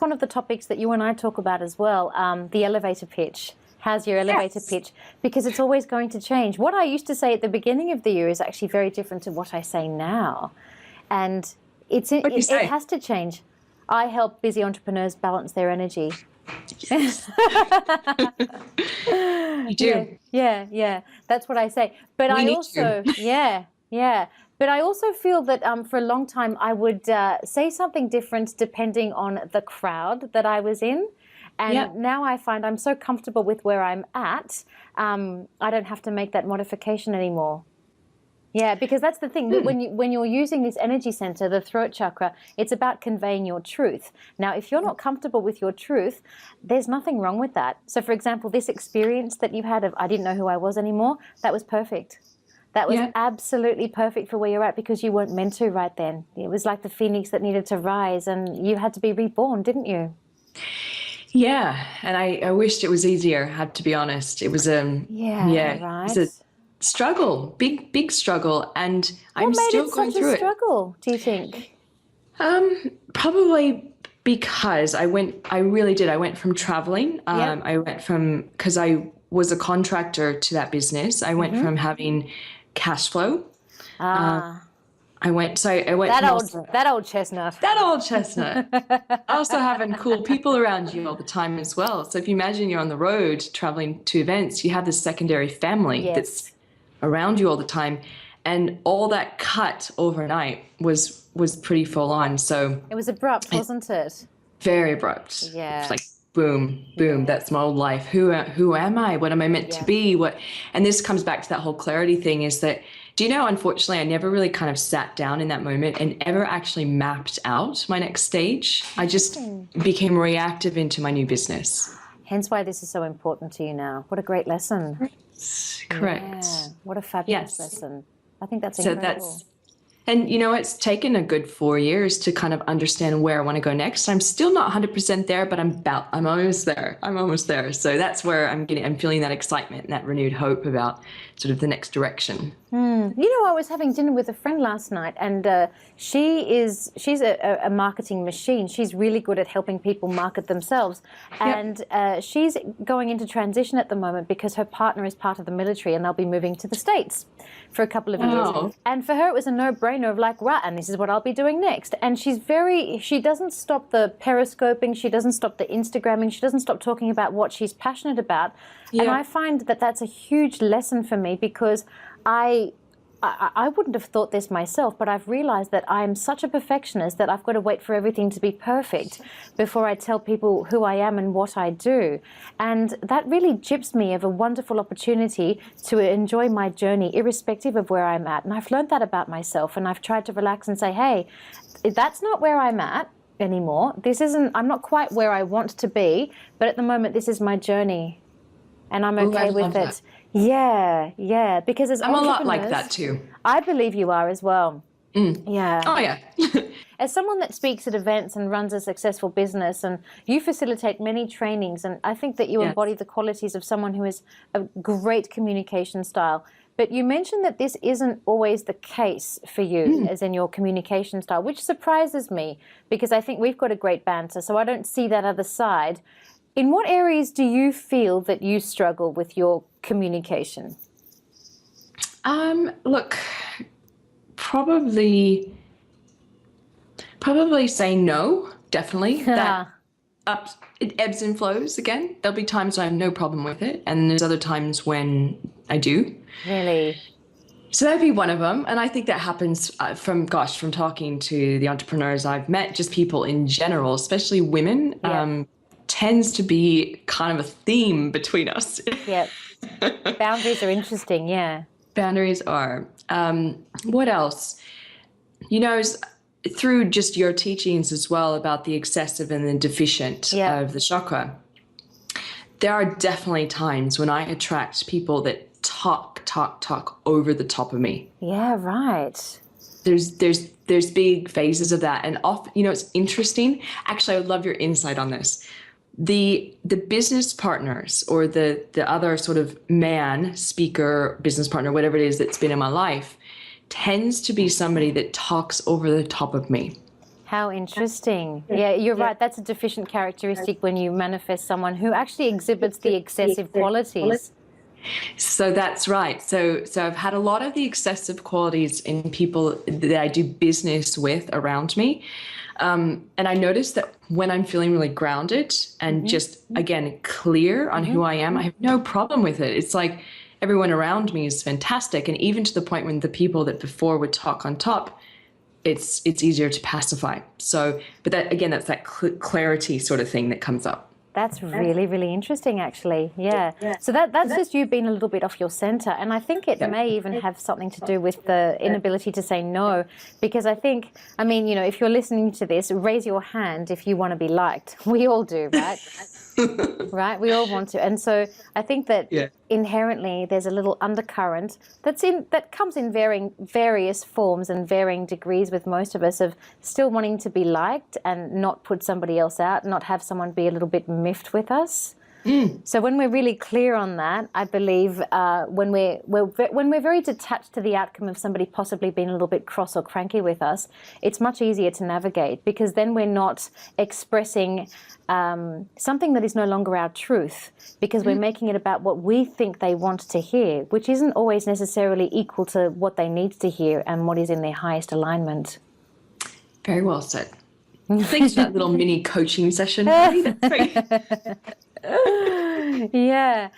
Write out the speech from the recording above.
one of the topics that you and I talk about as well, the elevator pitch. How's your elevator pitch? Because it's always going to change. What I used to say at the beginning of the year is actually very different to what I say now. And it has to change. I help busy entrepreneurs balance their energy. Yes. You do. Yeah. That's what I say. But I also, But I also feel that for a long time I would say something different depending on the crowd that I was in. And now I find I'm so comfortable with where I'm at, I don't have to make that modification anymore. Yeah, because that's the thing. When you're using this energy center, the throat chakra, it's about conveying your truth. Now, if you're not comfortable with your truth, there's nothing wrong with that. So, for example, this experience that you had of I didn't know who I was anymore, that was perfect. That was absolutely perfect for where you're at because you weren't meant to right then. It was like the phoenix that needed to rise and you had to be reborn, didn't you? Yeah, and I wished it was easier, I had to be honest. It was right. It was a struggle, big struggle, and I'm still going through it. What made it such a struggle, do you think? Probably because I really did. I went from traveling. I went from, because I was a contractor to that business. I went from having cash flow. I went that old chestnut. That old chestnut. Also having cool people around you all the time as well. So if you imagine you're on the road traveling to events, you have this secondary family that's around you all the time, and all that cut overnight was pretty full on. So it was abrupt, wasn't it? Very abrupt. Yeah. It's like boom, that's my old life. Who am I? What am I meant to be? And this comes back to that whole clarity thing, is that, do you know, unfortunately, I never really kind of sat down in that moment and ever actually mapped out my next stage. I just became reactive into my new business. Hence why this is so important to you now. What a great lesson. Correct. Yeah. What a fabulous lesson. I think that's incredible. And, you know, it's taken a good 4 years to kind of understand where I want to go next. I'm still not 100% there, but I'm almost there. I'm almost there. So that's where I'm feeling that excitement and that renewed hope about sort of the next direction. You know, I was having dinner with a friend last night, and she's a marketing machine. She's really good at helping people market themselves. And she's going into transition at the moment because her partner is part of the military and they'll be moving to the States for a couple of years. And for her, it was a no-brainer of like, right, and this is what I'll be doing next. And she doesn't stop the periscoping, she doesn't stop the Instagramming, she doesn't stop talking about what she's passionate about. And I find that that's a huge lesson for me, because I wouldn't have thought this myself, but I've realized that I'm such a perfectionist that I've got to wait for everything to be perfect before I tell people who I am and what I do. And that really gyps me of a wonderful opportunity to enjoy my journey, irrespective of where I'm at. And I've learned that about myself, and I've tried to relax and say, hey, that's not where I'm at anymore. I'm not quite where I want to be, but at the moment, this is my journey. And I'm okay with it. Yeah, because as I'm a lot like that too. I believe you are as well. Yeah. Oh yeah. As someone that speaks at events and runs a successful business, and you facilitate many trainings, and I think that you embody the qualities of someone who has a great communication style. But you mentioned that this isn't always the case for you, as in your communication style, which surprises me, because I think we've got a great banter, so I don't see that other side. In what areas do you feel that you struggle with your communication? Look, probably saying no, definitely. It ebbs and flows again. There'll be times when I have no problem with it, and there's other times when I do. Really? So that'd be one of them. And I think that happens from talking to the entrepreneurs I've met, just people in general, especially women. Tends to be kind of a theme between us. Yeah. Boundaries are interesting, Boundaries are. What else? You know, through just your teachings as well about the excessive and the deficient of the chakra, there are definitely times when I attract people that talk over the top of me. Yeah, right. There's big phases of that. And often, you know, it's interesting. Actually, I would love your insight on this. The business partners, or the other sort of man, speaker, business partner, whatever it is that's been in my life, tends to be somebody that talks over the top of me. How interesting. Yeah, you're right. That's a deficient characteristic when you manifest someone who actually exhibits the excessive qualities. So that's right. So I've had a lot of the excessive qualities in people that I do business with around me. And I noticed that when I'm feeling really grounded and just, again, clear on who I am, I have no problem with it. It's like everyone around me is fantastic. And even to the point when the people that before would talk on top, it's easier to pacify. So, but that, again, that's that clarity sort of thing that comes up. That's really, really interesting, actually. Yeah. So that's just you being a little bit off your center. And I think it may even have something to do with the inability to say no. Because I think, I mean, you know, if you're listening to this, raise your hand if you want to be liked. We all do, right? Right? We all want to. And so I think that inherently there's a little undercurrent that comes in various forms and varying degrees with most of us, of still wanting to be liked and not put somebody else out, not have someone be a little bit miffed with us. So when we're really clear on that, I believe when we're very detached to the outcome of somebody possibly being a little bit cross or cranky with us, it's much easier to navigate, because then we're not expressing something that is no longer our truth, because we're making it about what we think they want to hear, which isn't always necessarily equal to what they need to hear and what is in their highest alignment. Very well said. Thanks for that little mini coaching session. That's great. Yeah.